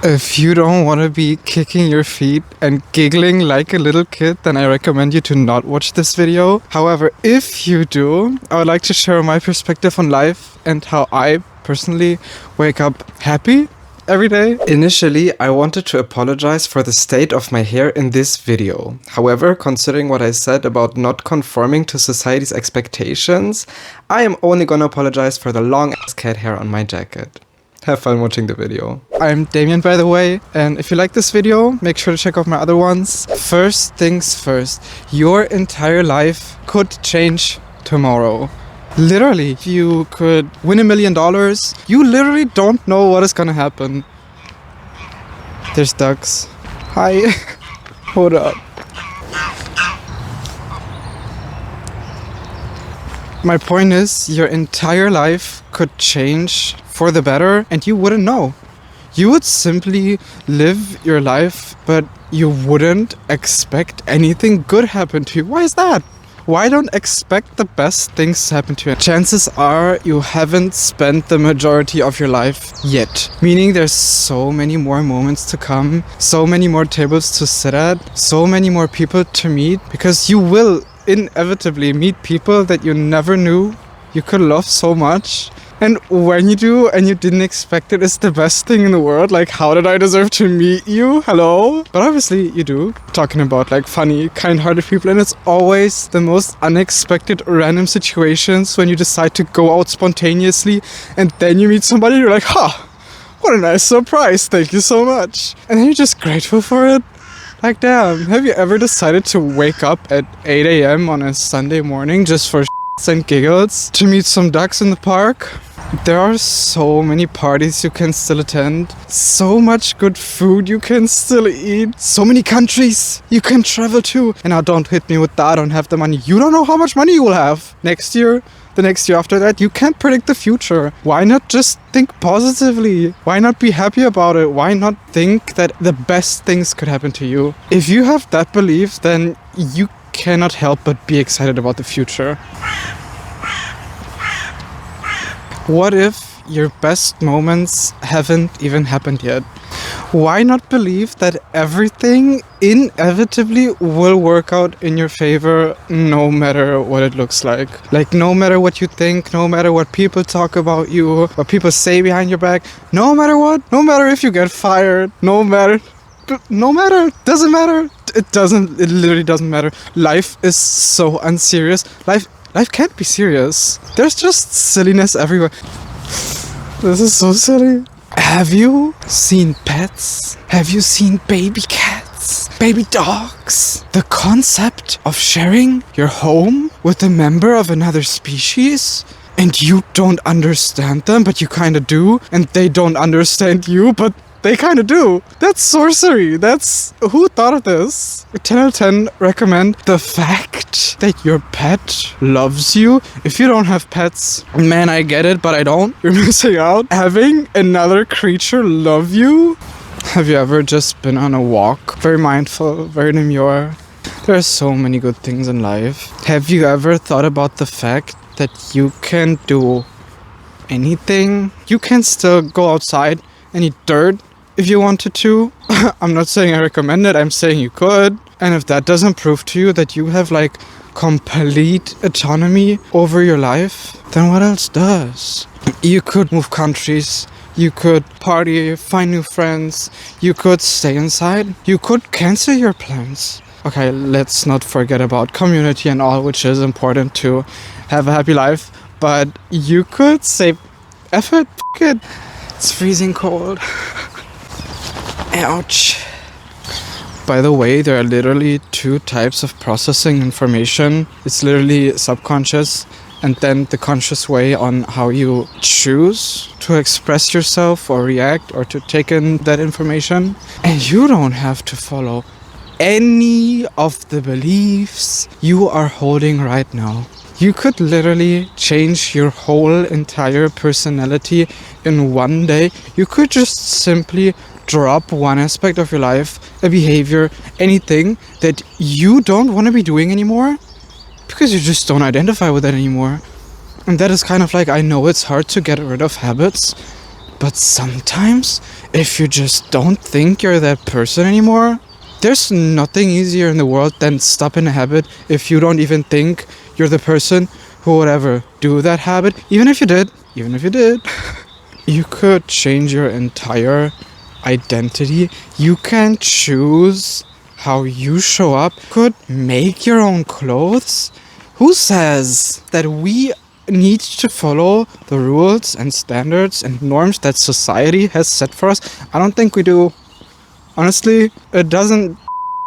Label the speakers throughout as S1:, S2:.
S1: If you don't want to be kicking your feet and giggling like a little kid, then I recommend you to not watch this video. However, if you do, I would like to share my perspective on life and how I personally wake up happy every day. Initially, I wanted to apologize for the state of my hair in this video. However, considering what I said about not conforming to society's expectations, I am only gonna apologize for the long ass cat hair on my jacket. Have fun watching the video. I'm Damien, by the way, and if you like this video, make sure to check out my other ones. First things first, your entire life could change tomorrow. Literally, you could win $1 million. You literally don't know what is gonna happen. There's ducks. Hi. Hold up. My point is, your entire life could change for the better and you wouldn't know. You would simply live your life, but you wouldn't expect anything good happen to you. Why is that? Why don't expect the best things to happen to you? Chances are you haven't spent the majority of your life yet. Meaning there's so many more moments to come, so many more tables to sit at, so many more people to meet, because you will inevitably meet people that you never knew you could love so much. And when you do and you didn't expect it, it's the best thing in the world. Like, how did I deserve to meet you? Hello? But obviously you do. Talking about like funny, kind-hearted people, and it's always the most unexpected random situations when you decide to go out spontaneously and then you meet somebody, you're like, what a nice surprise, thank you so much. And then you're just grateful for it. Like, damn, have you ever decided to wake up at 8 a.m. on a Sunday morning just for shits and giggles to meet some ducks in the park? There are so many parties you can still attend, so much good food you can still eat, so many countries you can travel to. And now don't hit me with that, I don't have the money. You don't know how much money you will have next year. The next year after that, you can't predict the future. Why not just think positively? Why not be happy about it? Why not think that the best things could happen to you? If you have that belief, then you cannot help but be excited about the future. What if your best moments haven't even happened yet? Why not believe that everything inevitably will work out in your favor no matter what it looks like? Like, no matter what you think, no matter what people talk about you, what people say behind your back, no matter what, no matter if you get fired, doesn't matter. It literally doesn't matter. Life is so unserious. Life can't be serious. There's just silliness everywhere. This is so silly. Have you seen pets? Have you seen baby cats? Baby dogs? The concept of sharing your home with a member of another species? And you don't understand them, but you kinda do. And they don't understand you, but they kinda do. That's sorcery. Who thought of this? 10 out of 10 recommend the fact that your pet loves you. If you don't have pets, man, I get it, but I don't. You're missing out. Having another creature love you? Have you ever just been on a walk? Very mindful, very demure. There are so many good things in life. Have you ever thought about the fact that you can do anything? You can still go outside and eat dirt if you wanted to. I'm not saying I recommend it, I'm saying you could. And if that doesn't prove to you that you have like complete autonomy over your life, then what else does? You could move countries, you could party, find new friends, you could stay inside, you could cancel your plans. Okay, let's not forget about community and all, which is important to have a happy life, but you could say, F it, f it, it's freezing cold. Ouch. By the way, there are literally two types of processing information. It's literally subconscious and then the conscious way on how you choose to express yourself or react or to take in that information. And you don't have to follow any of the beliefs you are holding right now. You could literally change your whole entire personality in one day. You could just simply drop one aspect of your life, a behavior, anything that you don't want to be doing anymore because you just don't identify with that anymore. And that is kind of like, I know it's hard to get rid of habits, But sometimes, if you just don't think you're that person anymore, there's nothing easier in the world than stopping a habit if you don't even think you're the person who would ever do that habit. Even if you did, you could change your entire identity. You can choose how you show up. You could make your own clothes. Who says that we need to follow the rules and standards and norms that society has set for us? I don't think we do. Honestly, it doesn't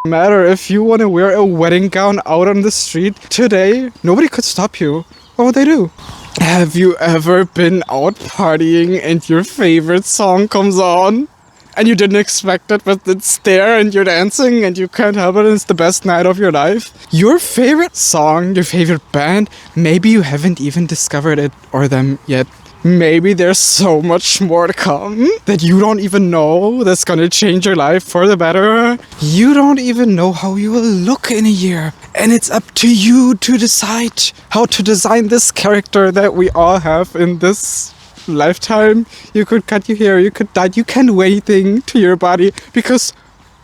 S1: matter if you want to wear a wedding gown out on the street today. Nobody could stop you. What would they do? Have you ever been out partying and your favorite song comes on? And you didn't expect it, but it's there and you're dancing and you can't help it and it's the best night of your life. Your favorite song, your favorite band, maybe you haven't even discovered it or them yet. Maybe there's so much more to come that you don't even know that's gonna change your life for the better. You don't even know how you will look in a year. And it's up to you to decide how to design this character that we all have in this lifetime. You could cut your hair, you could dye, you can do anything to your body because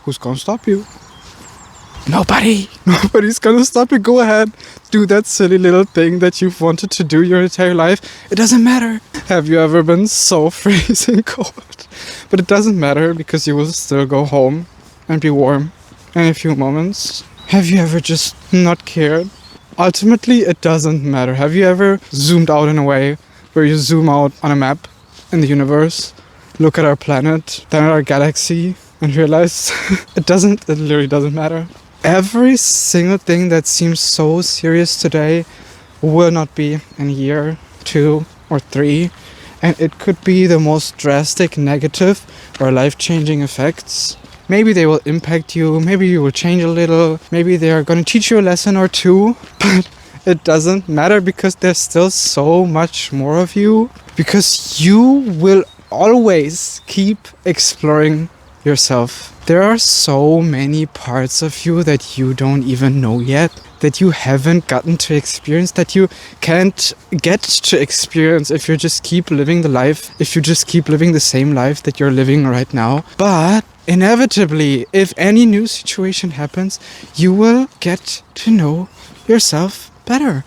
S1: who's gonna stop you? Nobody. Nobody's gonna stop you. Go ahead. Do that silly little thing that you've wanted to do your entire life. It doesn't matter. Have you ever been so freezing cold? But it doesn't matter because you will still go home and be warm in a few moments. Have you ever just not cared? Ultimately, it doesn't matter. Have you ever zoomed out in a way where you zoom out on a map in the universe, look at our planet, then at our galaxy, and realize it literally doesn't matter? Every single thing that seems so serious today will not be in a year, 2 or 3, and it could be the most drastic negative or life-changing effects. Maybe they will impact you, maybe you will change a little, maybe they are going to teach you a lesson or two, but it doesn't matter because there's still so much more of you, because you will always keep exploring yourself. There are so many parts of you that you don't even know yet, that you haven't gotten to experience, that you can't get to experience if you just keep living the same life that you're living right now. But inevitably, if any new situation happens, you will get to know yourself better.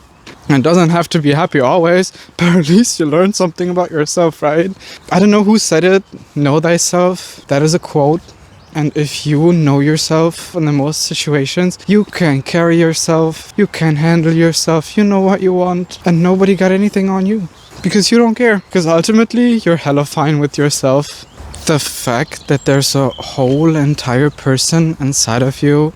S1: It doesn't have to be happy always, but at least you learn something about yourself, right? I don't know who said it. Know thyself. That is a quote. And if you know yourself in the most situations, you can carry yourself, you can handle yourself, you know what you want, and nobody got anything on you. Because you don't care. Because ultimately, you're hella fine with yourself. The fact that there's a whole entire person inside of you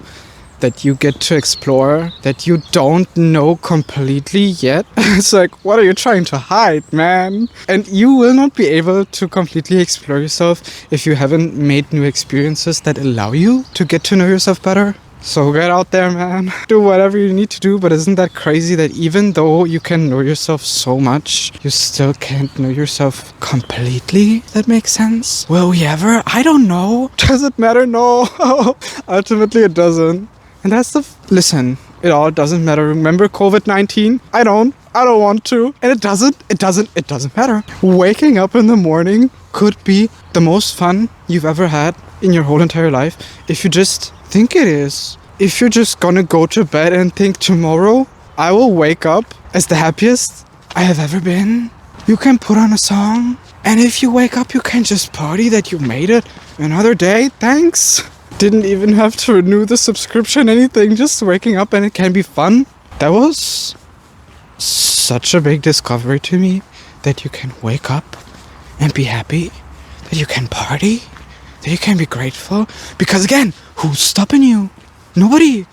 S1: that you get to explore, that you don't know completely yet. It's like, what are you trying to hide, man? And you will not be able to completely explore yourself if you haven't made new experiences that allow you to get to know yourself better. So get out there, man. Do whatever you need to do, but isn't that crazy that even though you can know yourself so much, you still can't know yourself completely? That makes sense? Will we ever? I don't know. Does it matter? No. Ultimately, it doesn't. And that's listen, it all doesn't matter. Remember COVID-19? I don't want to. And it doesn't matter. Waking up in the morning could be the most fun you've ever had in your whole entire life if you just think it is. If you're just gonna go to bed and think tomorrow, I will wake up as the happiest I have ever been. You can put on a song. And if you wake up, you can just party that you made it another day. Thanks. Didn't even have to renew the subscription, anything, just waking up and it can be fun. That was such a big discovery to me, that you can wake up and be happy, that you can party, that you can be grateful. Because again, who's stopping you? Nobody.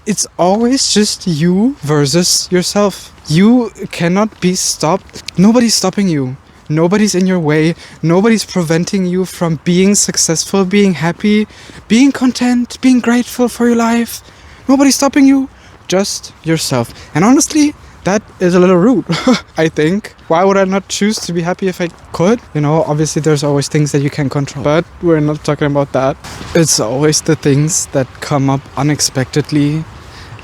S1: It's always just you versus yourself. You cannot be stopped. Nobody's stopping you. Nobody's in your way. Nobody's preventing you from being successful, being happy, being content, being grateful for your life. Nobody's stopping you. Just yourself. And honestly, that is a little rude, I think. Why would I not choose to be happy if I could? You know, obviously there's always things that you can control. But we're not talking about that. It's always the things that come up unexpectedly,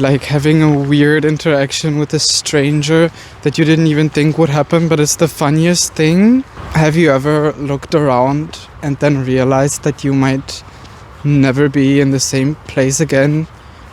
S1: like having a weird interaction with a stranger that you didn't even think would happen, but it's the funniest thing. Have you ever looked around and then realized that you might never be in the same place again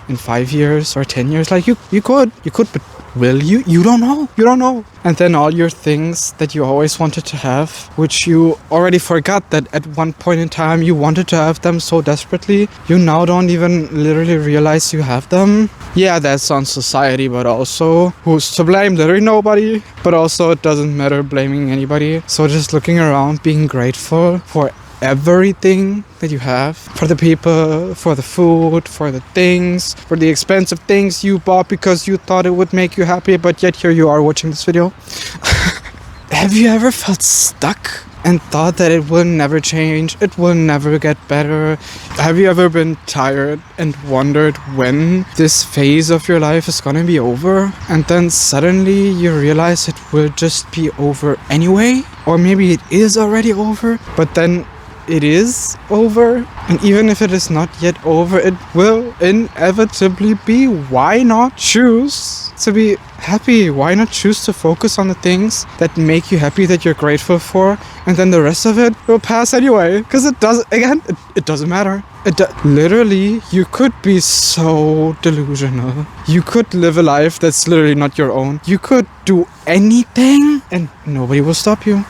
S1: in 5 years or 10 years? Like you could, but will you? You don't know. And then all your things that you always wanted to have, which you already forgot that at one point in time you wanted to have them so desperately, you now don't even literally realize you have them. Yeah, that's on society, but also who's to blame? Literally nobody. But also it doesn't matter blaming anybody. So just looking around, being grateful for everything that you have, for the people, for the food, for the things, for the expensive things you bought because you thought it would make you happy, but yet here you are watching this video. Have you ever felt stuck and thought that it will never change, it will never get better? Have you ever been tired and wondered when this phase of your life is gonna be over, and then suddenly you realize it will just be over anyway? Or maybe it is already over, but then it is over, and even if it is not yet over, it will inevitably be. Why not choose to be happy? Why not choose to focus on the things that make you happy, that you're grateful for, and then the rest of it will pass anyway? Because it doesn't matter. Literally, you could be so delusional. You could live a life that's literally not your own. You could do anything and nobody will stop you.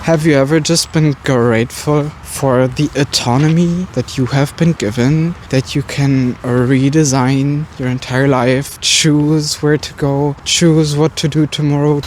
S1: Have you ever just been grateful for the autonomy that you have been given, that you can redesign your entire life, choose where to go, choose what to do tomorrow?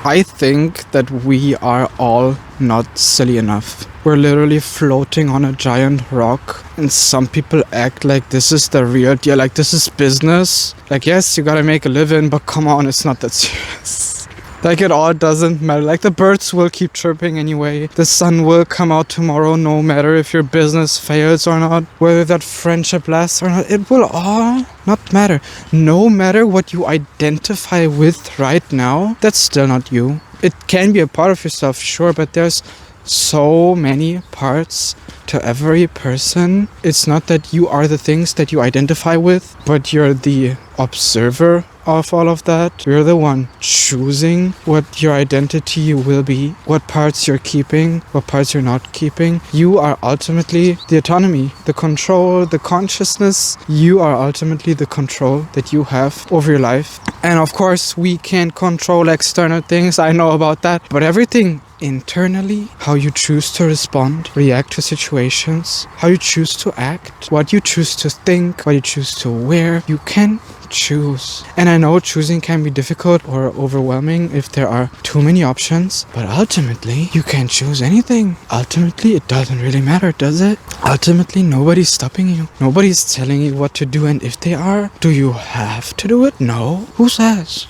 S1: I think that we are all not silly enough. We're literally floating on a giant rock, and some people act like this is the real deal, like this is business. Like, yes, you gotta make a living, but come on, it's not that serious. Like, it all doesn't matter. Like, the birds will keep chirping anyway. The sun will come out tomorrow, no matter if your business fails or not, whether that friendship lasts or not. It will all not matter. No matter what you identify with right now, that's still not you. It can be a part of yourself, sure, but there's so many parts to every person. It's not that you are the things that you identify with, but you're the observer of all of that. You're the one choosing what your identity will be, what parts you're keeping, what parts you're not keeping. You are ultimately the autonomy, the control, the consciousness. You are ultimately the control that you have over your life. And of course, we can't control external things. I know about that. But everything internally, how you choose to respond, react to situations, how you choose to act, what you choose to think, what you choose to wear, you can choose. And I know choosing can be difficult or overwhelming if there are too many options, but ultimately you can choose anything. Ultimately, it doesn't really matter, does it? Ultimately, nobody's stopping you. Nobody's telling you what to do, and if they are, do you have to do it? No. Who says?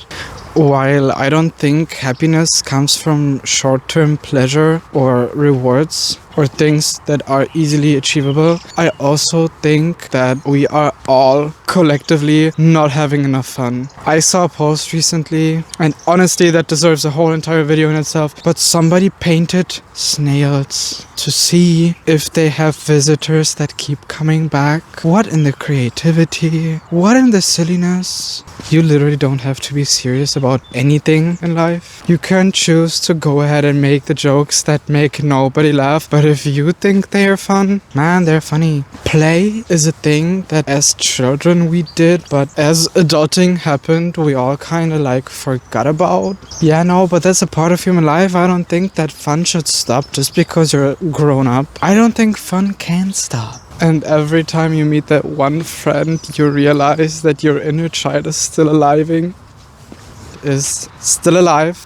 S1: While I don't think happiness comes from short-term pleasure or rewards or things that are easily achievable, I also think that we are all collectively not having enough fun. I saw a post recently, and honestly that deserves a whole entire video in itself, but somebody painted snails to see if they have visitors that keep coming back. What in the creativity? What in the silliness? You literally don't have to be serious about anything in life. You can choose to go ahead and make the jokes that make nobody laugh, but if you think they are fun, man, they're funny. Play is a thing that as children we did, but as adulting happened, we all kind of like forgot about. Yeah, no, but that's a part of human life. I don't think that fun should stop just because you're grown up. I don't think fun can stop. And every time you meet that one friend, you realize that your inner child is still alive,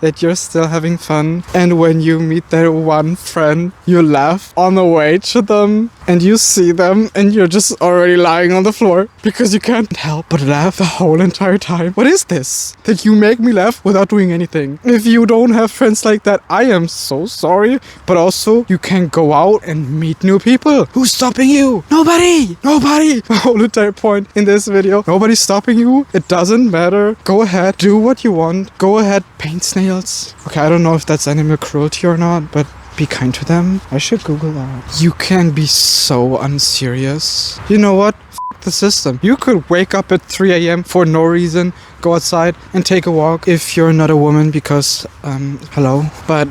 S1: that you're still having fun. And when you meet that one friend, you laugh on the way to them, and you see them, and you're just already lying on the floor because you can't help but laugh the whole entire time. What is this? That you make me laugh without doing anything. If you don't have friends like that, I am so sorry. But also, you can go out and meet new people. Who's stopping you? Nobody! The whole entire point in this video. Nobody's stopping you. It doesn't matter. Go ahead. Do what you want. Go ahead. Paint snails. Okay, I don't know if that's animal cruelty or not, but be kind to them. I should Google that. You can be so unserious. You know what? the system. You could wake up at 3 a.m. for no reason, go outside and take a walk if you're not a woman because, hello. But,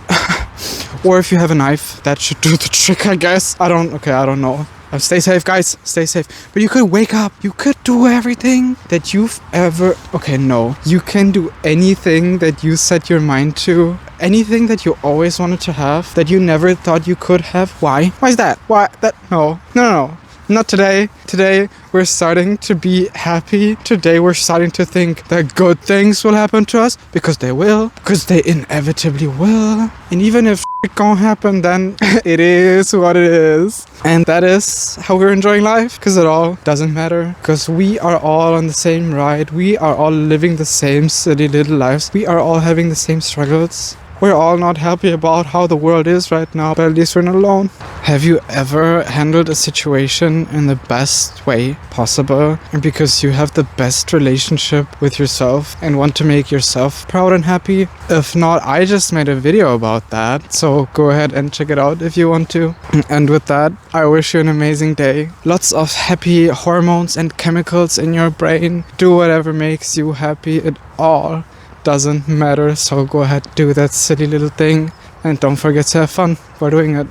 S1: or if you have a knife, that should do the trick, I guess. I don't know. Stay safe, guys. Stay safe. But you could wake up. You could do everything that you've ever... Okay, no. You can do anything that you set your mind to. Anything that you always wanted to have that you never thought you could have. Why? Why is that? Why? No. Not today. Today, we're starting to be happy. Today, we're starting to think that good things will happen to us. Because they will. Because they inevitably will. And even if it can't happen, then it is what it is. And that is how we're enjoying life. Because it all doesn't matter. Because we are all on the same ride. We are all living the same silly little lives. We are all having the same struggles. We're all not happy about how the world is right now, but at least we're not alone. Have you ever handled a situation in the best way possible? And because you have the best relationship with yourself and want to make yourself proud and happy? If not, I just made a video about that, so go ahead and check it out if you want to. And with that, I wish you an amazing day. Lots of happy hormones and chemicals in your brain. Do whatever makes you happy. It all doesn't matter, so go ahead, do that silly little thing and don't forget to have fun while doing it.